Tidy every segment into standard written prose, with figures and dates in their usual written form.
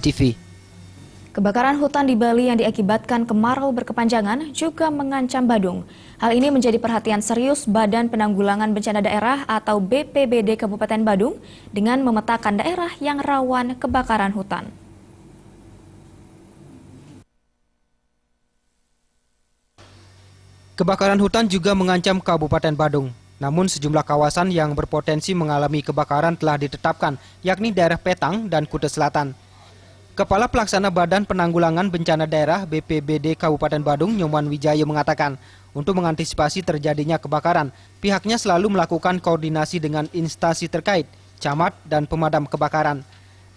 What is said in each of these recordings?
TV. Kebakaran hutan di Bali yang diakibatkan kemarau berkepanjangan juga mengancam Badung. Hal ini menjadi perhatian serius Badan Penanggulangan Bencana Daerah atau BPBD Kabupaten Badung dengan memetakan daerah yang rawan kebakaran hutan. Kebakaran hutan juga mengancam Kabupaten Badung. Namun sejumlah kawasan yang berpotensi mengalami kebakaran telah ditetapkan, yakni daerah Petang dan Kuta Selatan. Kepala Pelaksana Badan Penanggulangan Bencana Daerah BPBD Kabupaten Badung, Nyoman Wijaya mengatakan, untuk mengantisipasi terjadinya kebakaran, pihaknya selalu melakukan koordinasi dengan instansi terkait, camat, dan pemadam kebakaran.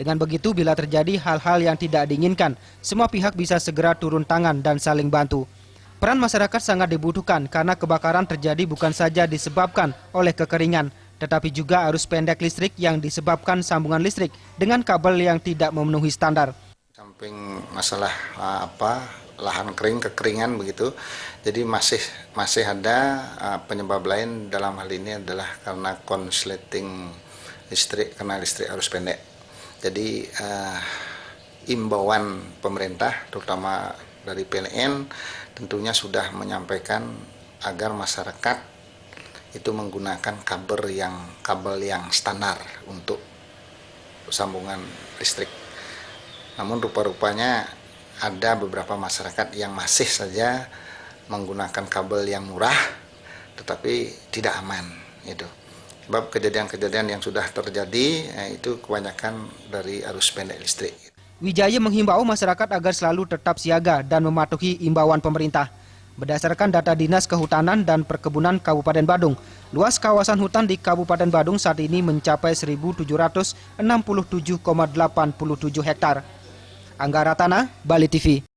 Dengan begitu, bila terjadi hal-hal yang tidak diinginkan, semua pihak bisa segera turun tangan dan saling bantu. Peran masyarakat sangat dibutuhkan karena kebakaran terjadi bukan saja disebabkan oleh kekeringan, tetapi juga arus pendek listrik yang disebabkan sambungan listrik dengan kabel yang tidak memenuhi standar. Samping masalah lahan kering, kekeringan begitu, jadi masih ada penyebab lain dalam hal ini adalah karena konsleting listrik, karena listrik arus pendek. Jadi imbauan pemerintah, terutama dari PLN, tentunya sudah menyampaikan agar masyarakat itu menggunakan kabel yang standar untuk sambungan listrik. Namun rupa-rupanya ada beberapa masyarakat yang masih saja menggunakan kabel yang murah tetapi tidak aman itu. Sebab kejadian-kejadian yang sudah terjadi itu kebanyakan dari arus pendek listrik. Wijaya menghimbau masyarakat agar selalu tetap siaga dan mematuhi imbauan pemerintah. Berdasarkan data Dinas Kehutanan dan Perkebunan Kabupaten Badung, luas kawasan hutan di Kabupaten Badung saat ini mencapai 1.767,87 hektar. Angga Ratana, Bali TV.